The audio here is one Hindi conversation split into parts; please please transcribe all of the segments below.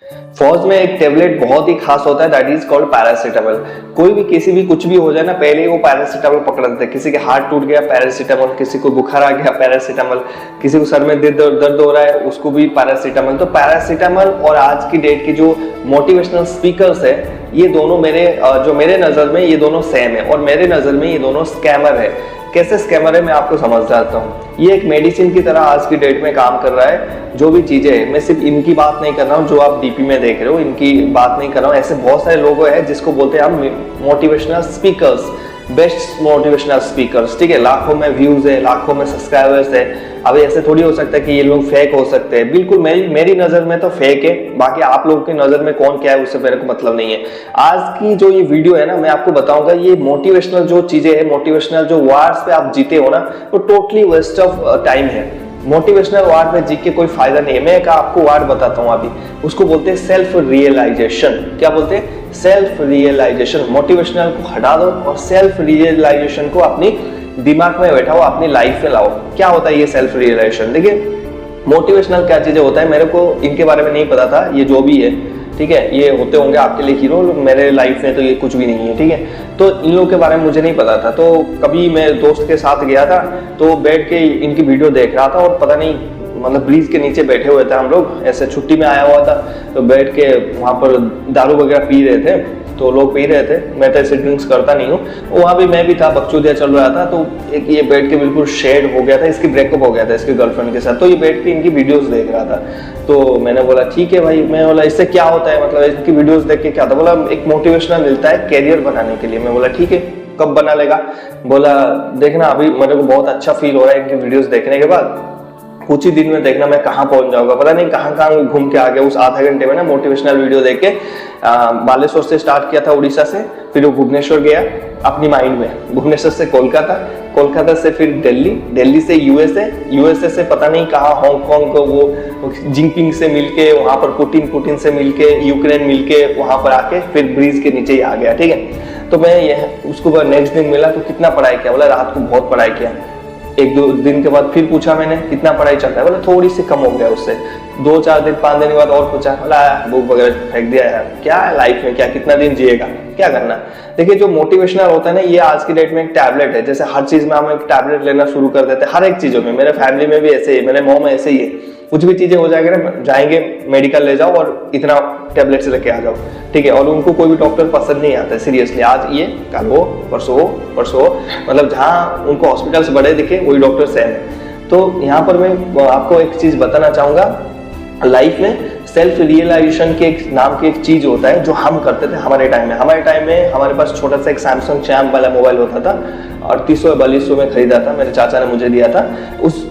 फौज में एक टेबलेट बहुत ही खास होता है, दैट इज कॉल्ड पैरासीटामोल। कोई भी किसी भी कुछ भी हो जाए ना, पहले ही वो पैरासीटामोल पकड़ लेते हैं। किसी के हाथ टूट गया पैरासीटामोल, किसी को बुखार आ गया पैरासीटामोल, किसी को सर में दर्द हो रहा है उसको भी पैरासीटामोल। तो पैरासीटामोल और आज की डेट की जो मोटिवेशनल स्पीकर्स है, ये दोनों मेरे नजर में ये दोनों सेम है, और मेरे नजर में ये दोनों स्कैमर है। कैसे स्कैमर है मैं आपको समझ जाता हूँ। ये एक मेडिसिन की तरह आज की डेट में काम कर रहा है। जो भी चीजें है, मैं सिर्फ इनकी बात नहीं कर रहा हूँ जो आप डीपी में देख रहे हो, इनकी बात नहीं कर रहा हूँ। ऐसे बहुत सारे लोग हैं जिसको बोलते हैं हम motivational speakers, best motivational speakers, ठीक है। लाखों में व्यूज है, लाखों में सब्सक्राइबर्स है। अब ऐसे थोड़ी हो सकता है कि ये लोग फेक हो सकते हैं। बिल्कुल मेरी नजर में तो फेक है, बाकी आप लोगों की नजर में कौन क्या है उससे मेरे को मतलब नहीं है। आज की जो ये वीडियो है ना, मैं आपको बताऊंगा ये मोटिवेशनल जो चीजें है, मोटिवेशनल जो वार्स पे आप जीते हो ना, वो टोटली वेस्ट ऑफ टाइम है। मोटिवेशनल वार्ड में जीत के कोई फायदा नहीं है। मैं एक आपको वार्ड बताता हूँ अभी, उसको बोलते हैं सेल्फ रियलाइजेशन। क्या बोलते हैं? Self realisation. मोटिवेशनल को हटा दो और सेल्फ रियलाइजेशन को अपनी दिमाग में बैठाओ, अपनी लाइफ में लाओ। क्या होता है ये सेल्फ रियलाइजेशन? देखिए, मोटिवेशनल क्या चीजें होता है, मेरे को इनके बारे में नहीं पता था। ये जो भी है, ठीक है, ये होते होंगे आपके लिए हीरो, मेरे लाइफ में तो ये कुछ भी नहीं है, ठीक है। तो इन लोगों के बारे में मुझे नहीं पता था। तो कभी मैं दोस्त के साथ गया था, तो बैठ के इनकी वीडियो देख रहा था, और पता नहीं मतलब ब्रिज के नीचे बैठे हुए थे हम लोग, ऐसे छुट्टी में आया हुआ था, तो बैठ के वहां पर दारू वगैरह पी रहे थे। तो लोग पी रहे थे, मैं तो ऐसे ड्रिंक्स करता नहीं हूँ। वहां भी मैं भी था, बकचोदिया चल रहा था। तो एक ये बैठ के बिल्कुल शेड हो गया था, इसकी ब्रेकअप हो गया था इसकी गर्लफ्रेंड के साथ। तो ये बैठ के इनकी वीडियोस देख रहा था। तो मैंने बोला ठीक है भाई, मैं बोला इससे क्या होता है, मतलब इनकी वीडियोस देख के क्या होता है? बोला एक मोटिवेशनल मिलता है कैरियर बनाने के लिए। मैं बोला ठीक है, कब बना लेगा? बोला देखना, अभी मेरे को बहुत अच्छा फील हो रहा है इनकी वीडियोस देखने के बाद, कुछ ही दिन में देखना मैं कहाँ पहुंच जाऊंगा। पता नहीं कहाँ घूम के आ गया उस आधे घंटे में ना, मोटिवेशनल वीडियो देख के। बालेश्वर से स्टार्ट किया था, उड़ीसा से, फिर वो भुवनेश्वर गया अपनी माइंड में, भुवनेश्वर से कोलकाता, कोलकाता से फिर दिल्ली, दिल्ली से यूएसए, यूएसए से पता नहीं कहाँ हांगकांग को, वो जिनपिंग से मिलके वहां पर पुतिन से मिलके, यूक्रेन मिलके वहां पर आके फिर ब्रिज के नीचे ही आ गया, ठीक है। तो मैं उसको नेक्स्ट दिन मिला तो कितना पढ़ाई किया? बोला रात को बहुत पढ़ाई किया। एक दो दिन के बाद फिर पूछा मैंने कितना पढ़ाई चलता है? बोला थोड़ी सी कम हो गया उससे। 2-4 दिन 5 दिन के बाद और पूछा, बोला बुक वगैरह फेंक दिया यार, क्या है लाइफ में, क्या कितना दिन जिएगा, क्या करना। देखिए, जो मोटिवेशनल होता है ना, ये आज की डेट में एक टैबलेट है। जैसे हर चीज में हम एक टैबलेट लेना शुरू कर देते हैं, हर एक चीजों में। मेरे फैमिली में भी ऐसे ही, मेरे मॉम में ऐसे ही है। कुछ भी चीजें हो जाएगी ना, जाएंगे मेडिकल ले जाओ और इतना टैबलेट से लेके आ जाओ, ठीक है। और उनको कोई भी डॉक्टर पसंद नहीं आता सीरियसली। आज ये, कल वो, परसों मतलब जहाँ उनको हॉस्पिटल से बड़े दिखे वही डॉक्टर सेम है। तो यहाँ पर मैं आपको एक चीज बताना चाहूंगा, लाइफ में सेल्फ रियलाइजेशन के एक नाम की एक चीज होता है जो हम करते थे हमारे टाइम में। हमारे पास छोटा सा एक सैमसंग चैम्प वाला मोबाइल होता था, 3800-4200 में खरीदा था, मेरे चाचा ने मुझे दिया था।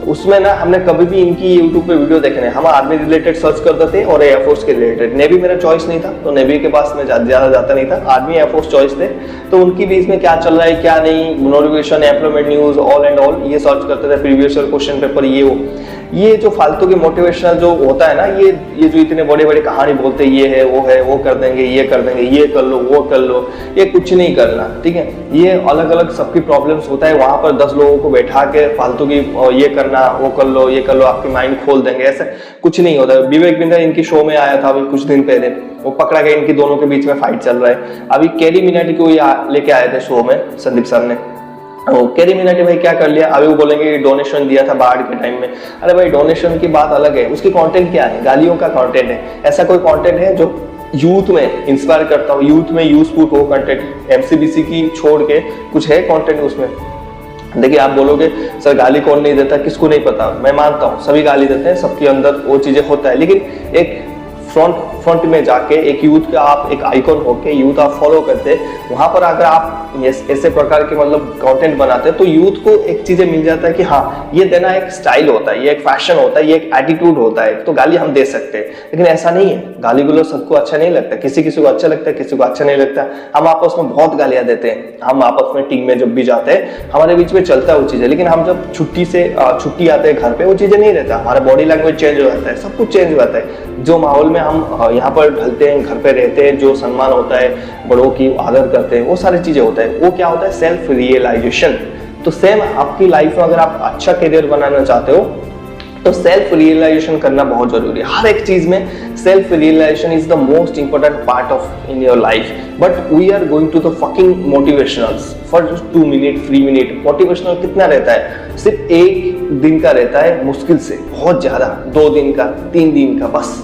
उसमें ना हमने कभी भी इनकी यूट्यूब पे वीडियो देखने, हम आर्मी रिलेटेड सर्च करते थे और एयरफोर्स के रिलेटेड। नेवी मेरा चॉइस नहीं था, तो नेवी के पास में ज्यादा जाता नहीं था, आर्मी एयरफोर्स चॉइस थे। तो उनकी बीच में क्या चल रहा है क्या नहीं, notification, employment news, all and all, ये सर्च करते थे। प्रीवियस ईयर क्वेश्चन पेपर, ये जो फालतू के मोटिवेशनल जो होता है ना, ये जो इतने बड़े बड़े कहानी बोलते हैं, ये है, वो कर देंगे, ये कर देंगे, ये कर लो, वो कर लो, ये कुछ नहीं करना, ठीक है। ये अलग अलग सबकी प्रॉब्लम्स होता है, वहां पर 10 लोगों को बैठा के फालतू की ये करना, वो कर लो, ये कर लो, आपकी माइंड खोल देंगे, ऐसा कुछ नहीं होता। विवेक बिंद्रा इनकी शो में आया था अभी कुछ दिन पहले, वो पकड़ा गया, इनकी दोनों के बीच में फाइट चल रहा है। अभी कैरी मिनाटी को लेके आए थे शो में संदीप सर ने। कैरी मिनाटी भाई क्या कर लिया? अभी वो बोलेंगे डोनेशन दिया था बाढ़ के टाइम में। अरे भाई, डोनेशन की बात अलग है, उसकी कंटेंट क्या है? गालियों का कंटेंट है। ऐसा कोई कंटेंट है जो यूथ में इंस्पायर करता हो, यूथ में यूजफुल हो कंटेंट? एमसीबीसी की छोड़ के कुछ है कंटेंट उसमें? देखिए, आप बोलोगे सर गाली कौन नहीं देता, किसको नहीं पता। मैं मानता हूँ सभी गाली देते हैं, सबके अंदर वो चीजें होता है, लेकिन एक फ्रंट में जाके एक यूथ का आप एक आइकॉन होके यूथ आप फॉलो करते, वहां पर अगर आप ऐसे प्रकार के मतलब कंटेंट बनाते हैं, तो यूथ को एक चीजें मिल जाता है कि हाँ, ये देना एक स्टाइल होता है, ये एक फैशन होता है, ये एक एटीट्यूड होता है। तो गाली हम दे सकते हैं, लेकिन ऐसा नहीं है। गाली गुलो सबको अच्छा नहीं लगता, किसी किसी को अच्छा लगता है, किसी को अच्छा नहीं लगता। हम आपस में बहुत गालियां देते हैं, हम आपस में टीम में जब भी जाते हैं हमारे बीच में चलता है वो चीजें, लेकिन हम जब छुट्टी आते हैं घर पे, वो चीजें नहीं रहता। हमारा बॉडी लैंग्वेज चेंज हो जाता है, सब कुछ चेंज हो जाता है। जो माहौल में हम यहाँ पर ढलते हैं, घर पे रहते हैं, जो सम्मान होता है, बड़ों की आदर करते हैं, वो सारी चीजें होता है। वो क्या होता है? Self realization. तो सेम आपकी लाइफ में अगर आप अच्छा करियर बनाना चाहते हो, तो सेल्फ रियलाइजेशन करना बहुत जरूरी है। हर एक चीज में self realization is the most important part of in your life. But we are going to the fucking motivationals for 2 minute 3 minute. Motivational कितना रहता है? सिर्फ 1 दिन का रहता है, मुश्किल से बहुत ज्यादा 2 दिन का 3 दिन का, बस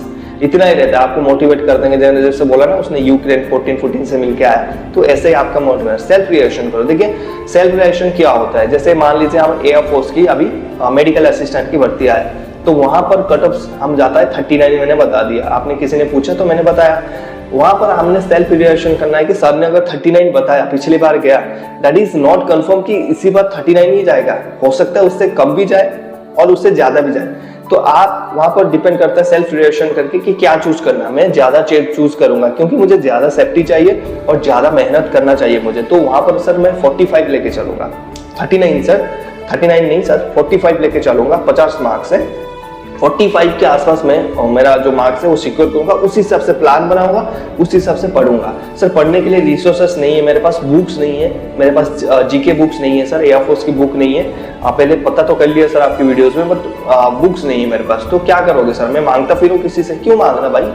इतना ही रहता है। आपको मोटिवेट कर देंगे, जैसे बोला ना उसने यूक्रेन 14 से मिलके आया, तो ऐसे ही आपका मोटिवेट। सेल्फ रिएक्शन करो। देखिए सेल्फ रिएक्शन क्या होता है, जैसे मान लीजिए हम एयरफोर्स की अभी मेडिकल असिस्टेंट की भर्ती आए, तो वहां पर कट ऑफ हम जाता है 39, मैंने बता दिया। आपने किसी ने पूछा तो मैंने बताया। वहां पर हमने सेल्फ रिएक्शन करना है कि सर ने अगर 39 बताया, पिछली बार गया, दैट इज नॉट कंफर्म कि इसी बार 39 ही जाएगा, हो सकता है उससे कम भी जाए और उससे ज्यादा भी जाए। तो आप वहां पर डिपेंड करता है सेल्फ रिएक्शन करके कि क्या चूज करना। मैं ज्यादा चूज करूंगा क्योंकि मुझे ज्यादा सेफ्टी चाहिए और ज्यादा मेहनत करना चाहिए मुझे, तो वहां पर सर मैं 45 लेके चलूंगा। 39 सर, 39 नहीं सर, 45 लेके चलूंगा। 50 मार्क्स है, 45 के आसपास में मेरा जो मार्क्स है वो सिक्योर करूंगा। उस हिसाब से प्लान बनाऊंगा, उस हिसाब से पढ़ूंगा। सर पढ़ने के लिए रिसोर्सेस नहीं है मेरे पास, बुक्स नहीं है मेरे पास, जीके बुक्स नहीं है सर, एयरफोर्स की बुक नहीं है। आप पहले पता तो कर लिया सर आपकी वीडियोस में, बट बुक्स नहीं है मेरे पास। तो क्या करोगे सर? मैं मांगता फिरूं किसी से? क्यों मांगना भाई,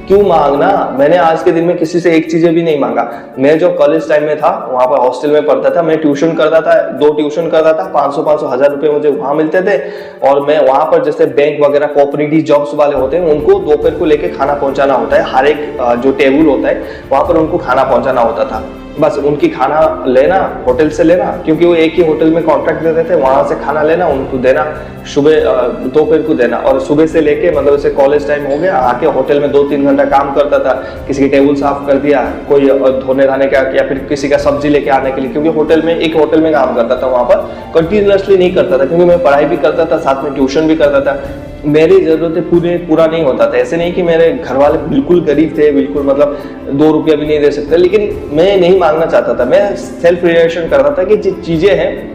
क्यों मांगना? मैंने आज के दिन में किसी से एक चीज भी नहीं मांगा। मैं जो कॉलेज टाइम में था वहां पर हॉस्टल में पढ़ता था, मैं ट्यूशन करता था, 2 ट्यूशन करता था, 500 1000 रुपए मुझे वहां मिलते थे। और मैं वहां पर जैसे बैंक वगैरह कोऑपरेटिव जॉब्स वाले होते हैं उनको दोपहर को लेके खाना पहुंचाना होता है। हर एक जो टेबल होता है वहां पर उनको खाना पहुंचाना होता था। बस उनकी खाना लेना, होटल से लेना, क्योंकि वो एक ही होटल में कॉन्ट्रैक्ट देते थे, वहां से खाना लेना, उनको देना, सुबह दोपहर को देना। और सुबह से लेके मतलब जैसे कॉलेज टाइम हो गया, आके होटल में 2-3 घंटा काम करता था। किसी की टेबल साफ कर दिया, कोई धोने धाने का, या फिर किसी का सब्जी लेके आने के लिए, क्योंकि होटल में एक होटल में काम करता था। वहां पर कंटिन्यूअसली नहीं करता था क्योंकि मैं पढ़ाई भी करता था, साथ में ट्यूशन भी करता था। मेरी जरूरतें पूरा नहीं होता था। ऐसे नहीं कि मेरे घर वाले बिल्कुल गरीब थे, बिल्कुल मतलब 2 रुपया भी नहीं दे सकते, लेकिन मैं नहीं मांगना चाहता था। मैं सेल्फ रिएक्शन करता था कि चीजें हैं,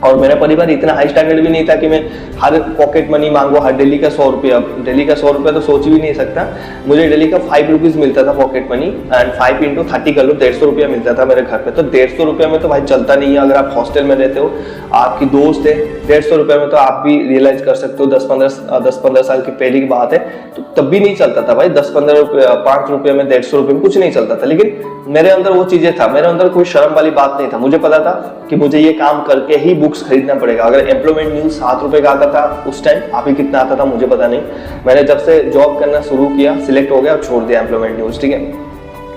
और मेरा परिवार इतना हाई स्टैंडर्ड भी नहीं था कि मैं हर पॉकेट मनी मांगू, हर डेली का 100 रुपया। डेली का 100 रुपया तो सोच भी नहीं सकता। मुझे डेली का 5 रुपीज मिलता था पॉकेट मनी, एंड 5 × 30 कर लो, 150 रुपया मिलता था मेरे घर पे। तो 150 रुपया में तो भाई चलता नहीं है। अगर आप हॉस्टल में रहते हो, आपकी दोस्त है, 150 रुपया में तो आप भी रियलाइज कर सकते हो 10-15 साल की पहले की बात है, तो तब भी नहीं चलता था भाई। 10-15 रुपया, 5 रुपये में, 150 रुपये में कुछ नहीं चलता था। लेकिन मेरे अंदर वो चीजें था, मेरे अंदर कोई शर्म वाली बात नहीं था। मुझे पता था कि मुझे ये काम करके ही बुक्स खरीदना पड़ेगा। अगर एम्प्लॉयमेंट न्यूज 7 रुपए का आता था उस टाइम, आप ही कितना आता था मुझे पता नहीं। मैंने जब से जॉब करना शुरू किया, सिलेक्ट हो गया, छोड़ दिया एम्प्लॉयमेंट न्यूज, ठीक है।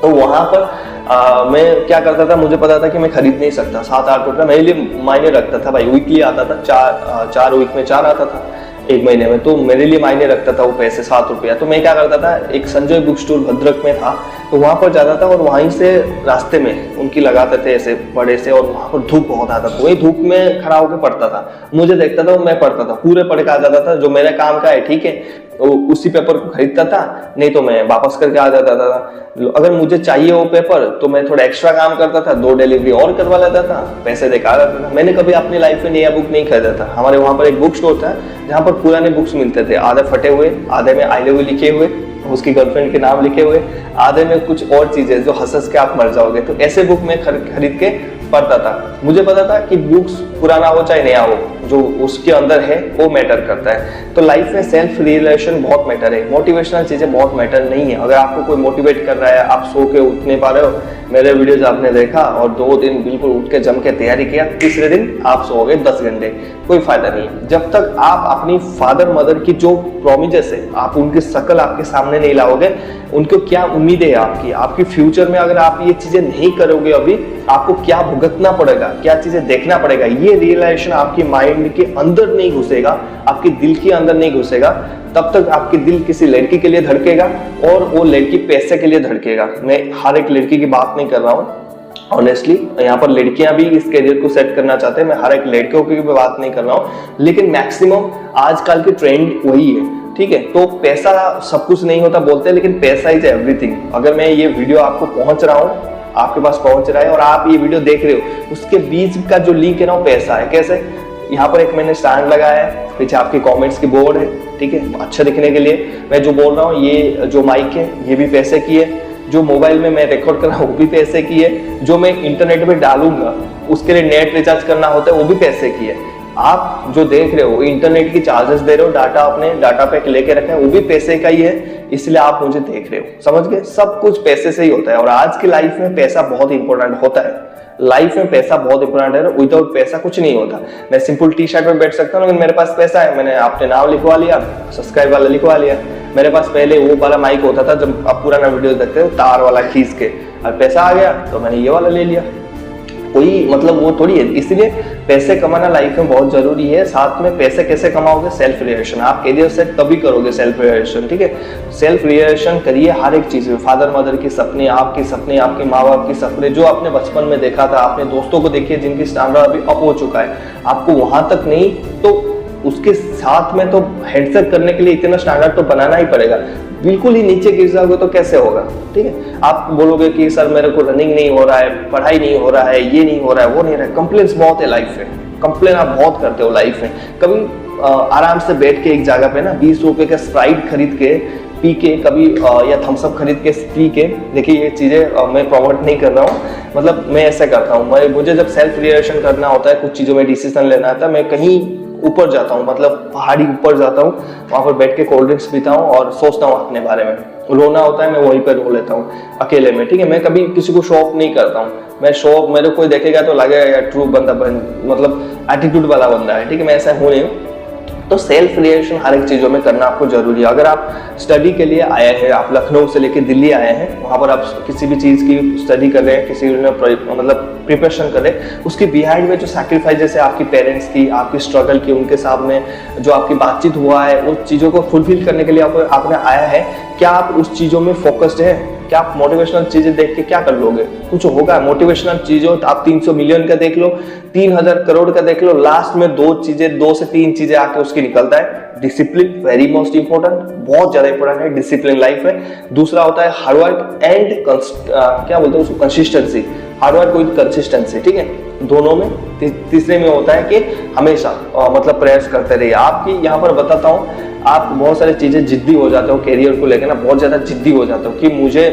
तो वहां पर मैं क्या करता था, मुझे पता था कि मैं खरीद नहीं सकता। 7-8 रुपये मेरे लिए मायने रखता था भाई। वीकली आता था, 4 वीक में 4 आता था, 1 महीने में, तो मेरे लिए मायने रखता था वो पैसे, 7 रुपया। तो मैं क्या करता था, एक संजय बुक स्टोर भद्रक में था, तो वहां पर जाता था और वहीं से रास्ते में उनकी लगाते थे ऐसे बड़े से, और वहां पर धूप बहुत आता था। वही धूप में खड़ा होकर पढ़ता था। मुझे देखता था, मैं पढ़ता था, पूरे पढ़ के आ जाता था। जो मेरे काम का है, ठीक है, उसी पेपर को खरीदता था, नहीं तो मैं वापस करके आ जाता था। अगर मुझे चाहिए वो पेपर तो मैं थोड़ा एक्स्ट्रा काम करता था, 2 डिलीवरी और करवा लेता था, पैसे दिखा देता था। मैंने कभी अपनी लाइफ में नया बुक नहीं खरीदा था। हमारे वहां पर एक बुक स्टोर था जहाँ पर पुराने बुक्स मिलते थे, आधे फटे हुए, आधे में आई लव यू लिखे हुए, उसकी गर्लफ्रेंड के नाम लिखे हुए, आधे में कुछ और चीजें जो हंस के आप मर जाओगे। तो ऐसे बुक में खरीद के पढ़ता था। मुझे पता था कि बुक्स पुराना हो चाहे नया हो, जो उसके अंदर है वो मैटर करता है। तो लाइफ में सेल्फ रियलाइजेशन बहुत मैटर है, मोटिवेशनल चीजें बहुत मैटर नहीं है। अगर आपको कोई मोटिवेट कर रहा है, आप सो के उठ नहीं पा रहे हो, मेरे वीडियोज आपने देखा और 2 दिन बिल्कुल उठ के जम के तैयारी किया, तीसरे दिन आप सो गए 10 घंटे, कोई फायदा नहीं है। जब तक आप अपनी फादर मदर की जो प्रोमिसेस है, आप उनकी शक्ल आपके सामने नहीं लाओगे, उनको क्या उम्मीदें है आपकी फ्यूचर में, अगर आप ये चीजें नहीं करोगे, अभी आपको क्या भुगतना पड़ेगा, क्या चीजें देखना पड़ेगा, ये रियलाइजेशन आपकी माइंड के अंदर नहीं घुसेगा, आपके दिल के अंदर नहीं घुसेगा, तब तक आपकी दिल किसी लड़की के लिए धड़केगा और वो लड़की पैसे के लिए धड़केगा। मैं हर एक लड़की की बात नहीं कर रहा हूँ, ऑनेस्टली यहाँ पर लड़कियां भी इस करियर को सेट करना चाहते हैं, मैं हर एक लड़कियों की भी बात नहीं कर रहा हूँ, लेकिन मैक्सिमम आजकल की ट्रेंड वही है, ठीक है। तो पैसा सब कुछ नहीं होता बोलते हैं, लेकिन पैसा इज एवरीथिंग। अगर मैं ये वीडियो आपको पहुंच रहा हूँ, आपके पास पहुंच रहा है और आप ये वीडियो देख रहे हो, उसके बीच का जो लिंक है ना वो पैसा है। कैसे? यहाँ पर एक मैंने स्टैंड लगाया है, पीछे आपके कमेंट्स की बोर्ड है, ठीक है, अच्छा दिखने के लिए। मैं जो बोल रहा हूँ, ये जो माइक है ये भी पैसे की है, जो मोबाइल में मैं रिकॉर्ड कर रहा हूँ वो भी पैसे की है, जो मैं इंटरनेट पे डालूंगा उसके लिए नेट रिचार्ज करना होता है वो भी पैसे की है। आप जो देख रहे हो इंटरनेट की चार्जेस दे रहे हो, डाटा अपने डाटा पैक लेके रखे हैं, वो भी पैसे का ही है, इसलिए आप मुझे देख रहे हो, समझ गए? सब कुछ पैसे से ही होता है। और आज की लाइफ में पैसा बहुत इंपॉर्टेंट होता है, लाइफ में पैसा बहुत इंपॉर्टेंट है। विदाउट पैसा कुछ नहीं होता। मैं सिंपल टी शर्ट में बैठ सकता हूँ, लेकिन मेरे पास पैसा है, मैंने आपने नाम लिखवा लिया, सब्सक्राइब वाला लिखवा लिया। मेरे पास पहले वो वाला माइक होता था, जब आप पुराना वीडियो देखते हो तार वाला खींच के, और पैसा आ गया तो मैंने ये वाला ले लिया। कोई मतलब वो थोड़ी है। इसलिए पैसे कमाना लाइफ में बहुत जरूरी है। साथ में पैसे कैसे कमाओगे? Self realization. आप करियर सेट तभी करोगे सेल्फ रियलाइजेशन, ठीक है? सेल्फ रियलाइजेशन करिए हर एक चीज में। फादर मदर की सपने, आपके माँ बाप की सपने, जो आपने बचपन में देखा था, आपने दोस्तों को देखिए जिनकी स्टैंडर्ड अभी अप हो चुका है, आपको वहां तक नहीं तो उसके साथ में तो हेडसेट करने के लिए इतना स्टैंडर्ड तो बनाना ही पड़ेगा। बिल्कुल ही नीचे गिर जाओगे तो कैसे होगा, ठीक है? आप बोलोगे कि सर मेरे को रनिंग नहीं हो रहा है, पढ़ाई नहीं हो रहा है, ये नहीं हो रहा है, वो नहीं रहा है। कंप्लेंट्स बहुत है लाइफ में, कंप्लेन आप बहुत करते हो लाइफ में। कभी आराम से बैठ के एक जगह पे ना 20 रुपए का स्प्राइट खरीद के पी के, कभी या थम्सअप खरीद के पी के, देखिए ये चीजें मैं प्रमोट नहीं कर रहा हूँ, मतलब मैं ऐसा करता हूँ। मुझे जब सेल्फ रियलाइजेशन करना होता है, कुछ चीजों में डिसीजन लेना होता है, मैं कहीं ऊपर जाता हूँ, मतलब पहाड़ी ऊपर जाता हूँ, वहां पर बैठ के कोल्ड ड्रिंक्स पीता हूँ और सोचता हूँ अपने बारे में। रोना होता है, मैं वहीं पर रो लेता हूँ अकेले में, ठीक है? मैं कभी किसी को शो ऑफ नहीं करता हूँ। मैं शो ऑफ, मेरे कोई देखेगा तो लगेगा यार ट्रू बंदा, मतलब एटीट्यूड वाला बंदा है, ठीक है? मैं ऐसा हूँ नहीं। तो सेल्फ रियलाइजेशन हर एक चीजों में करना आपको जरूरी है। अगर आप स्टडी के लिए आए हैं, आप लखनऊ से लेकर दिल्ली आए हैं, वहां पर आप किसी भी चीज की स्टडी कर रहे हैं, किसी मतलब प्रिपरेशन कर रहे हैं, उसके बिहाइंड में जो सैक्रिफाइसेस है आपकी पेरेंट्स की, आपकी स्ट्रगल की, उनके सामने जो आपकी बातचीत हुआ है, उस चीजों को फुलफिल करने के लिए आपने आया है, क्या आप उस चीजों में फोकस्ड है? क्या आप मोटिवेशनल चीजें देख के क्या कर लोगे? कुछ होगा? मोटिवेशनल चीजों आप 300 मिलियन का देख लो, 3000 करोड़ का देख लो, लास्ट में 2 से 3 चीजें आके उसकी निकलता है। डिसिप्लिन, वेरी मोस्ट इंपॉर्टेंट, बहुत ज्यादा इंपॉर्टेंट है डिसिप्लिन लाइफ में। दूसरा होता है हार्डवर्क एंड क्या बोलते हैं उसको, कंसिस्टेंसी। हार्डवर्क विद कंसिस्टेंसी, ठीक है? दोनों में। तीसरे में होता है कि हमेशा मतलब प्रयास करते रहिए। आपकी यहाँ पर बताता हूँ, आप बहुत सारी चीजें जिद्दी हो जाते हो कैरियर को लेकर ना, बहुत ज्यादा जिद्दी हो जाते हो कि मुझे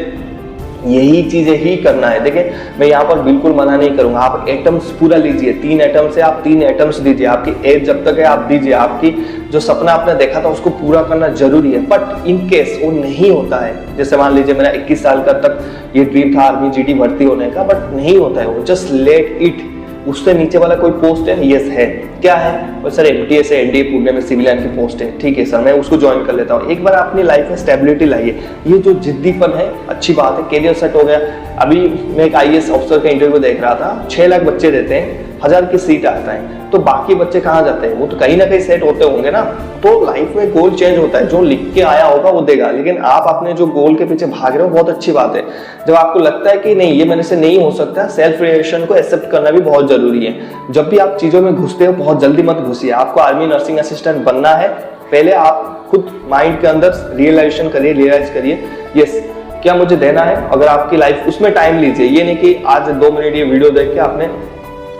यही चीजें ही करना है। देखिए मैं यहाँ पर बिल्कुल मना नहीं करूंगा, आप एटम्स पूरा लीजिए, 3 एटम्स है, आप 3 एटम्स दीजिए, आपकी एज जब तक है आप दीजिए, आपकी जो सपना आपने देखा था उसको पूरा करना जरूरी है। बट इन केस वो नहीं होता है, जैसे मान लीजिए मेरा 21 साल का तक ये ड्रीम था आर्मी जीडी भर्ती होने का, बट नहीं होता है वो, जस्ट लेट इट। उससे नीचे वाला कोई पोस्ट है? यस है। क्या है? सर MTS है, NDA पुणे में सिविलियन की पोस्ट है, ठीक है सर मैं उसको ज्वाइन कर लेता हूँ। एक बार अपनी लाइफ में स्टेबिलिटी लाइए। ये जो जिद्दीपन है अच्छी बात है, कैरियर सेट हो गया। अभी मैं एक IAS ऑफिसर का इंटरव्यू देख रहा था, 6 लाख बच्चे देते हैं, 1000 की सीट आता है, तो बाकी बच्चे कहाँ जाते हैं? वो तो कहीं ना कहीं सेट होते होंगे ना। तो लाइफ में गोल चेंज होता है, जो लिख के आया होगा वो देगा, लेकिन आप अपने जो गोल के पीछे भाग रहे हो बहुत अच्छी बात है। जब आपको लगता है कि नहीं ये मेरे से नहीं हो सकता, सेल्फ रियलाइजेशन को एक्सेप्ट करना भी बहुत जरूरी है। जब भी आप चीजों में घुसते हो बहुत जल्दी मत घुसिए। आपको आर्मी नर्सिंग असिस्टेंट बनना है, पहले आप खुद माइंड के अंदर रियलाइजेशन करिए, रियलाइज करिए यस क्या मुझे देना है। अगर आपकी लाइफ, उसमें टाइम लीजिए, ये नहीं कि आज 2 मिनट ये वीडियो देख के आपने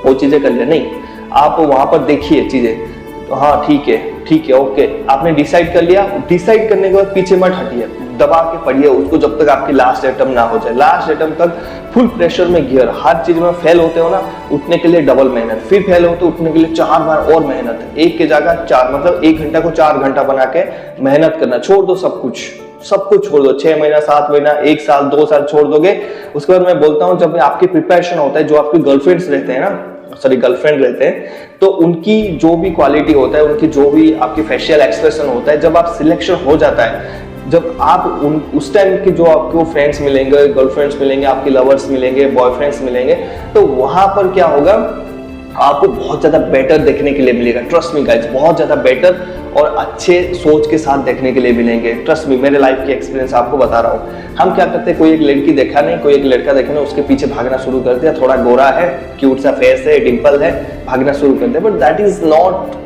वो चीजें कर लिया, नहीं, आप वहां पर देखिए चीजें, तो हाँ ठीक है ओके, आपने डिसाइड कर लिया। डिसाइड करने के बाद पीछे मत हटिए, दबा के पढ़िए उसको जब तक आपकी लास्ट अटेम्प्ट ना हो जाए। लास्ट अटेम्प्ट तक फुल प्रेशर में गियर, हर चीज में फेल होते हो ना, उठने के लिए डबल मेहनत, फिर फेल होते उठने के लिए 4 बार और मेहनत, एक के जगह 4, मतलब 1 घंटा को 4 घंटा बना के मेहनत करना। छोड़ दो सब कुछ छोड़ दो, 6 महीना 7 महीना 1 साल 2 साल छोड़ दोगे। उसके बाद मैं बोलता हूँ जब आपकी प्रिपरेशन होता है, जो आपके गर्लफ्रेंड्स रहते हैं ना, गर्लफ्रेंड रहते हैं, तो उनकी जो भी क्वालिटी होता है, उनकी जो भी आपकी फेशियल एक्सप्रेशन होता है, जब आप सिलेक्शन हो जाता है, जब आप उस टाइम के जो आपको फ्रेंड्स मिलेंगे, गर्लफ्रेंड्स मिलेंगे, आपके लवर्स मिलेंगे, बॉयफ्रेंड्स मिलेंगे, तो वहां पर क्या होगा, आपको बहुत ज्यादा बेटर देखने के लिए मिलेगा। ट्रस्ट मी गाइस, बहुत ज्यादा बेटर और अच्छे सोच के साथ देखने के लिए मिलेंगे। ट्रस्ट मी, मेरे लाइफ की एक्सपीरियंस आपको बता रहा हूँ। हम क्या करते हैं, कोई एक लड़की देखा नहीं, कोई एक लड़का देखा नहीं, उसके पीछे भागना शुरू कर दिया, थोड़ा गोरा है, क्यूट सा फेस है, डिंपल है, भागना शुरू कर दिया। बट दैट इज नॉट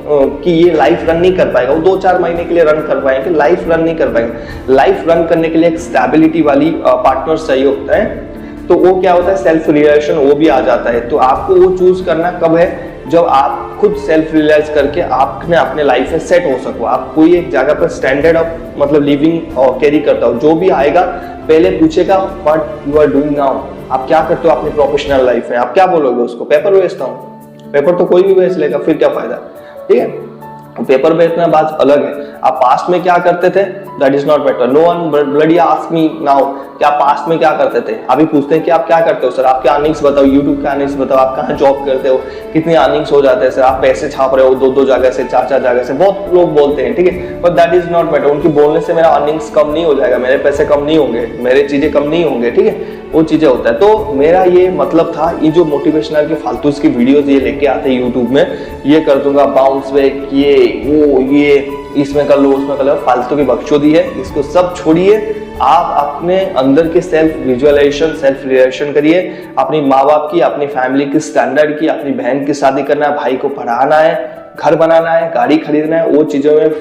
कि ये लाइफ रन नहीं कर पाएगा, वो 2-4 महीने के लिए रन कर पाएंगे, लाइफ रन नहीं कर पाएंगे। लाइफ रन करने के लिए एक स्टेबिलिटी वाली पार्टनर चाहिए होता है, तो वो क्या होता है, सेल्फ रियलाइजेशन वो भी आ जाता है। तो आपको वो चूज करना कब है, जब आप खुद सेल्फ रियलाइज करके आपने अपने लाइफ में सेट हो सको। आप कोई एक जगह पर स्टैंडर्ड ऑफ मतलब लिविंग और कैरी करता हो, जो भी आएगा पहले पूछेगा what you are doing now, आप क्या करते हो अपनी प्रोफेशनल लाइफ में। आप क्या बोलोगे उसको, पेपर बेचता हूँ, पेपर तो कोई भी बेच लेगा, फिर क्या फायदा, ठीक है। पेपर बेचना बात अलग है। आप पास्ट में क्या करते थे, that is not matter. No one bloody ask me now कि आप पास्ट में क्या करते थे। अभी पूछते हैं कि आप क्या करते हो सर, आपके अर्निंग्स बताओ, यूट्यूब के अर्निंग्स बताओ, आप कहाँ जॉब करते हो, कितनी अर्निंग्स हो जाते हैं सर, आप पैसे छाप रहे हो 2-2 जगह से, 4-4 जगह से, बहुत लोग बोलते हैं, ठीक है। But that is not matter. उनकी बोलने से मेरा अर्निंग्स कम नहीं हो जाएगा, मेरे पैसे कम नहीं होंगे, मेरे चीजें कम नहीं होंगे, ठीक है, वो चीजें होता है। तो मेरा ये मतलब था, ये जो मोटिवेशनल के फालतू की वीडियोस ये लेके आते हैं यूट्यूब में, ये कर दूंगा बाउंस बैक, ये वो, ये इसमें कर लो, उसमें कर लो, फालतू की बकचोदी है, इसको सब छोड़िए। आप अपने अंदर के सेल्फ विजुअलाइजेशन, सेल्फ रिलेशन करिए, अपनी माँ बाप की, अपनी फैमिली की स्टैंडर्ड की, अपनी बहन की शादी करना है, भाई को पढ़ाना है, घर बनाना है, गाड़ी खरीदना है, वो चीजों में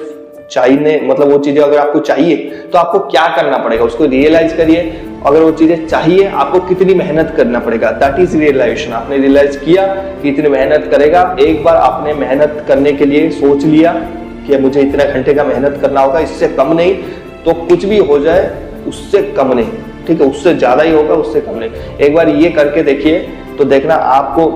चाहिए, मतलब वो चीजें अगर आपको चाहिए तो आपको क्या करना पड़ेगा उसको रियलाइज करिए। अगर वो चीजें चाहिए आपको कितनी मेहनत करना पड़ेगा, दैट इज रियलाइजेशन। आपने रियलाइज किया कि इतनी मेहनत करेगा, एक बार आपने मेहनत करने के लिए सोच लिया कि मुझे इतना घंटे का मेहनत करना होगा, इससे कम नहीं, तो कुछ भी हो जाए उससे कम नहीं, ठीक है, उससे ज्यादा ही होगा, उससे कम नहीं। एक बार ये करके देखिए तो देखना आपको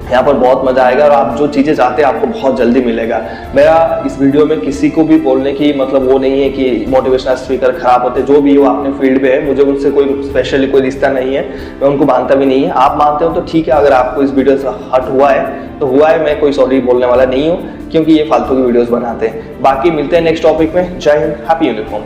यहाँ पर बहुत मजा आएगा और आप जो चीजें चाहते हैं आपको बहुत जल्दी मिलेगा। मेरा इस वीडियो में किसी को भी बोलने की मतलब वो नहीं है कि मोटिवेशनल स्पीकर खराब होते, जो भी हो अपने फील्ड पे है, मुझे उनसे कोई स्पेशली कोई रिश्ता नहीं है, मैं उनको मानता भी नहीं है। आप मानते हो तो ठीक है, अगर आपको इस वीडियो से हट हुआ है तो हुआ है, मैं कोई सॉरी बोलने वाला नहीं हूँ, क्योंकि ये फालतू की वीडियोस बनाते हैं। बाकी मिलते हैं नेक्स्ट टॉपिक में। जय हिंद, हैप्पी यूनिफॉर्म।